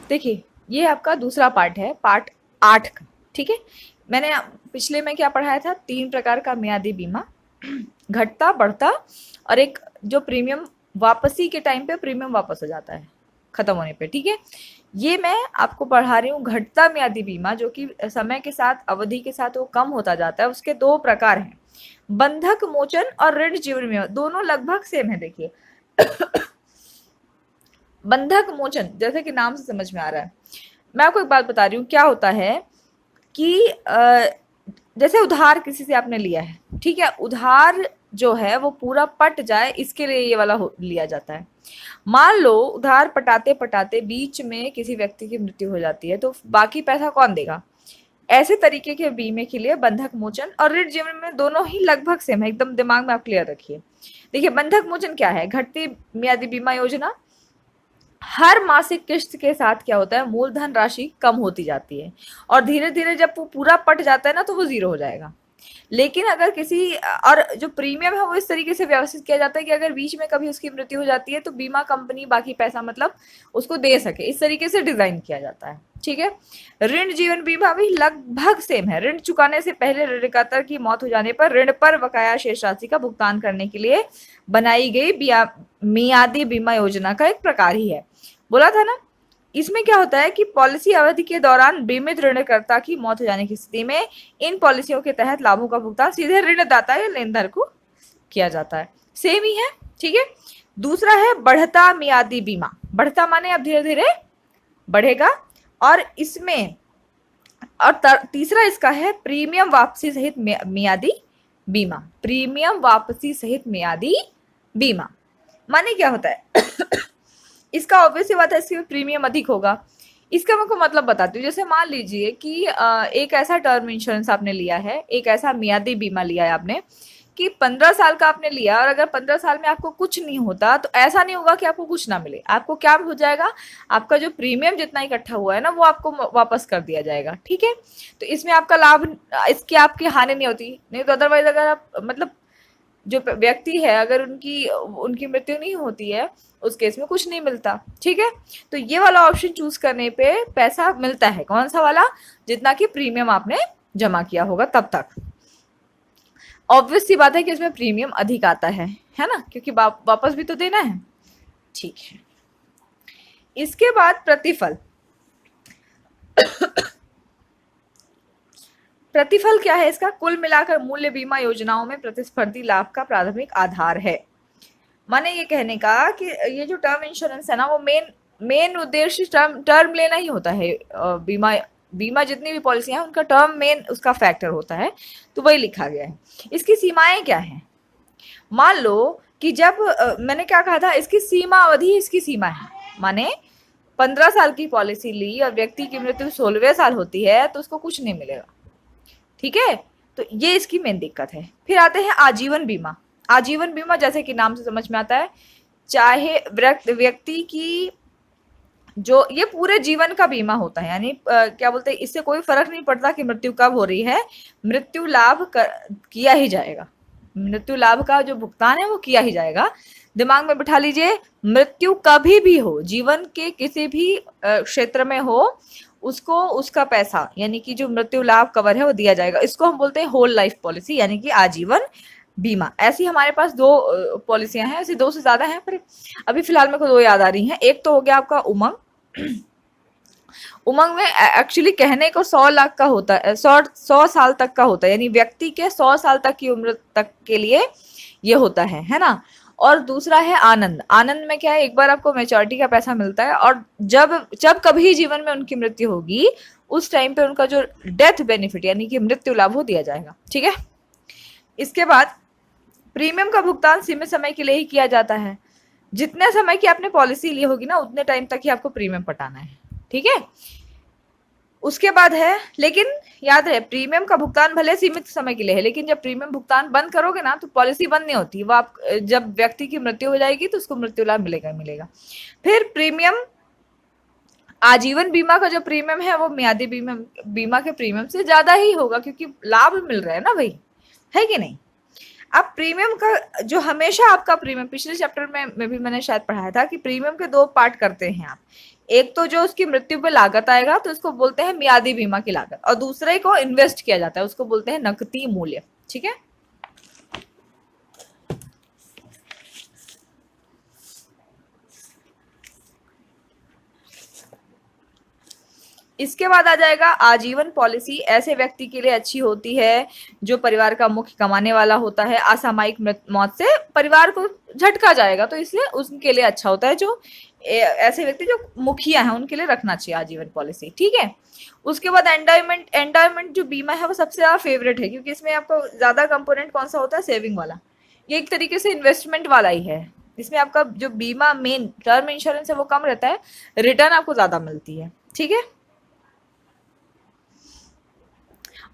देखिए, ये आपका दूसरा पार्ट है, पार्ट 8 का। ठीक है, मैंने पिछले में क्या पढ़ाया था, 3 प्रकार का मियादी बीमा, घटता, बढ़ता और एक जो प्रीमियम वापसी के टाइम पे प्रीमियम वापस हो जाता है खत्म होने पे। ठीक है, ये मैं आपको पढ़ा रही हूँ घटता मियादी बीमा, जो कि समय के साथ, अवधि के साथ वो कम होता जाता है। उसके 2 प्रकार हैं, बंधक मोचन और ऋण जीवन बीमा। दोनों लगभग सेम है। देखिए, बंधक मोचन जैसे कि नाम से समझ में आ रहा है, मैं आपको एक बात बता रही हूँ, क्या होता है कि जैसे उधार किसी से आपने लिया है, ठीक है, उधार जो है वो पूरा पट जाए, इसके लिए ये वाला लिया जाता है। मान लो उधार पटाते पटाते बीच में किसी व्यक्ति की मृत्यु हो जाती है, तो बाकी पैसा कौन देगा? ऐसे तरीके के बीमे के लिए बंधक मोचन और ऋण जीवन में दोनों ही लगभग सेम है, एकदम दिमाग में आप क्लियर रखिए। देखिए, बंधक मोचन क्या है? घटती मियादी बीमा योजना। हर मासिक किस्त के साथ क्या होता है, मूलधन राशि कम होती जाती है और धीरे धीरे जब वो पूरा पट जाता है ना, तो वो जीरो हो जाएगा। लेकिन अगर किसी, और जो प्रीमियम है वो इस तरीके से व्यवस्थित किया जाता है कि अगर बीच में कभी उसकी मृत्यु हो जाती है तो बीमा कंपनी बाकी पैसा मतलब उसको दे सके, इस तरीके से डिजाइन किया जाता है। ठीक है, ऋण जीवन बीमा भी लगभग सेम है। ऋण चुकाने से पहले ऋणदाता की मौत हो जाने पर ऋण पर बकाया शेष राशि का भुगतान करने के लिए बनाई गई मियादी बीमा योजना का एक प्रकार ही है। बोला था ना, इसमें क्या होता है कि पॉलिसी अवधि के दौरान बीमित ऋणकर्ता की मौत हो जाने की स्थिति में इन पॉलिसियों के तहत लाभों का भुगतान सीधे ऋणदाता या लेनदार को किया जाता है। सेम ही है। ठीक है, दूसरा है बढ़ता मियादी बीमा। बढ़ता माने अब धीरे धीरे बढ़ेगा। और इसमें, और तीसरा इसका है प्रीमियम वापसी सहित मियादी बीमा। प्रीमियम वापसी सहित मियादी बीमा माने क्या होता है? इसका ऑब्वियस बात है, इसकी प्रीमियम अधिक होगा। इसका मैं को मतलब बताती हूँ। जैसे मान लीजिए कि एक ऐसा टर्म इंश्योरेंस आपने लिया है, एक ऐसा मियादी बीमा लिया है आपने कि 15 साल का आपने लिया, और अगर 15 साल में आपको कुछ नहीं होता तो ऐसा नहीं होगा कि आपको कुछ ना मिले। आपको क्या हो जाएगा, आपका जो प्रीमियम जितना इकट्ठा हुआ है ना, वो आपको वापस कर दिया जाएगा। ठीक है, तो इसमें आपका लाभ, इसकी आपकी हानि नहीं होती। नहीं तो अदरवाइज अगर आप मतलब जो व्यक्ति है, अगर उनकी उनकी मृत्यु नहीं होती है, उस केस में कुछ नहीं मिलता। ठीक है, तो ये वाला ऑप्शन चूज करने पे पैसा मिलता है। कौन सा वाला? जितना कि प्रीमियम आपने जमा किया होगा तब तक। ऑब्वियस सी बात है कि इसमें प्रीमियम अधिक आता है ना, क्योंकि वापस भी तो देना है। ठीक है, इसके बाद प्रतिफल। प्रतिफल क्या है इसका? कुल मिलाकर मूल्य बीमा योजनाओं में प्रतिस्पर्धी लाभ का प्राथमिक आधार है। माने ये कहने का कि ये जो टर्म इंश्योरेंस है ना, वो मेन उद्देश्य टर्म लेना ही होता है। बीमा बीमा जितनी भी पॉलिसी है उनका टर्म मेन उसका फैक्टर होता है, तो वही लिखा गया है। इसकी सीमाएं क्या है? मान लो कि जब मैंने क्या कहा था, इसकी सीमा अवधि, इसकी सीमा है। माने 15 साल की पॉलिसी ली और व्यक्ति की मृत्यु 16वें साल होती है तो उसको कुछ नहीं मिलेगा। ठीक है, तो ये इसकी मेन दिक्कत है। फिर आते हैं आजीवन बीमा। आजीवन बीमा जैसे कि नाम से समझ में आता है, चाहे व्यक्ति की जो ये पूरे जीवन का बीमा होता है, यानी क्या बोलते हैं, इससे कोई फर्क नहीं पड़ता कि मृत्यु कब हो रही है, मृत्यु लाभ किया ही जाएगा। मृत्यु लाभ का जो भुगतान है वो किया ही जाएगा। दिमाग में बिठा लीजिए, मृत्यु कभी भी हो, जीवन के किसी भी क्षेत्र में हो, उसको उसका पैसा यानी कि जो मृत्यु लाभ कवर है वो दिया जाएगा। इसको हम बोलते हैं होल लाइफ पॉलिसी, यानी कि आजीवन बीमा। ऐसी हमारे पास 2 पॉलिसियां हैं, ऐसी 2 से ज्यादा हैं, पर अभी फिलहाल मेरे को 2 याद आ रही हैं। एक तो हो गया आपका उमंग। उमंग में एक्चुअली कहने को 100 लाख का होता है, 100 साल तक का होता है, यानी व्यक्ति के 100 साल तक की उम्र तक के लिए ये होता है ना। और दूसरा है आनंद। आनंद में क्या है, एक बार आपको मेच्योरिटी का पैसा मिलता है, और जब जब कभी जीवन में उनकी मृत्यु होगी उस टाइम पे उनका जो डेथ बेनिफिट यानी कि मृत्यु लाभ वो दिया जाएगा। ठीक है, इसके बाद प्रीमियम का भुगतान सीमित समय के लिए ही किया जाता है। जितने समय की आपने पॉलिसी ली होगी ना, उतने टाइम तक ही आपको प्रीमियम पटाना है। ठीक है, उसके बाद है, लेकिन याद रहे प्रीमियम का भुगतान भले सीमित समय के लिए है, लेकिन जब प्रीमियम भुगतान बंद करोगे ना तो पॉलिसी बंद नहीं होती। वो आप जब व्यक्ति की मृत्यु हो जाएगी तो उसको मृत्यु लाभ मिलेगा मिलेगा। फिर प्रीमियम, आजीवन बीमा का जो प्रीमियम है वो मियादी बीमा के प्रीमियम से ज्यादा ही होगा, क्योंकि लाभ मिल रहा है ना भाई, है कि नहीं। अब प्रीमियम का जो हमेशा आपका प्रीमियम, पिछले चैप्टर में भी मैंने शायद पढ़ाया था कि प्रीमियम के 2 पार्ट करते हैं आप। एक तो जो उसकी मृत्यु पे लागत आएगा तो उसको बोलते हैं मियादी बीमा की लागत, और दूसरे को इन्वेस्ट किया जाता है उसको बोलते हैं नकदी मूल्य। ठीक है, इसके बाद आ जाएगा आजीवन पॉलिसी। ऐसे व्यक्ति के लिए अच्छी होती है जो परिवार का मुख्य कमाने वाला होता है, असामयिक मौत से परिवार को झटका जाएगा तो इसलिए उनके लिए अच्छा होता है। जो ऐसे व्यक्ति जो मुखिया हैं उनके लिए रखना चाहिए आजीवन पॉलिसी। ठीक है, उसके बाद एंडोमेंट। एंडोमेंट जो बीमा है वो सबसे ज्यादा फेवरेट है क्योंकि इसमें आपको ज्यादा कंपोनेंट कौन सा होता है, सेविंग वाला। ये एक तरीके से इन्वेस्टमेंट वाला ही है। इसमें आपका जो बीमा मेन टर्म इंश्योरेंस है वो कम रहता है, रिटर्न आपको ज्यादा मिलती है। ठीक है,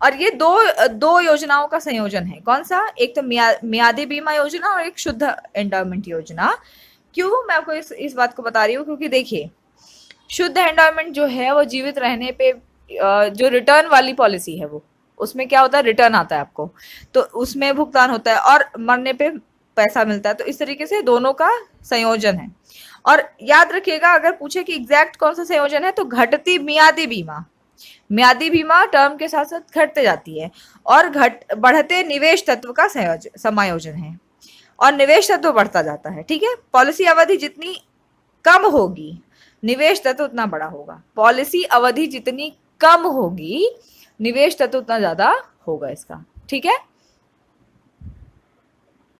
और ये दो दो योजनाओं का संयोजन है। कौन सा, एक तो मियादी बीमा योजना और एक शुद्ध एंडोमेंट योजना। क्यों मैं आपको इस बात को बता रही हूँ, क्योंकि देखिए शुद्ध एंडोमेंट जो है वो जीवित रहने पे जो रिटर्न वाली पॉलिसी है वो, उसमें क्या होता है, रिटर्न आता है आपको, तो उसमें भुगतान होता है और मरने पे पैसा मिलता है। तो इस तरीके से दोनों का संयोजन है। और याद रखिएगा अगर पूछे कि एग्जैक्ट कौन सा संयोजन है तो घटती मियादी बीमा। मियादी बीमा टर्म के साथ साथ घटते जाती है, और बढ़ते निवेश तत्व का समायोजन है, और निवेश तत्व बढ़ता जाता है। ठीक है, पॉलिसी अवधि जितनी कम होगी निवेश तत्व उतना बड़ा होगा। पॉलिसी अवधि जितनी कम होगी निवेश तत्व उतना ज्यादा होगा इसका। ठीक है,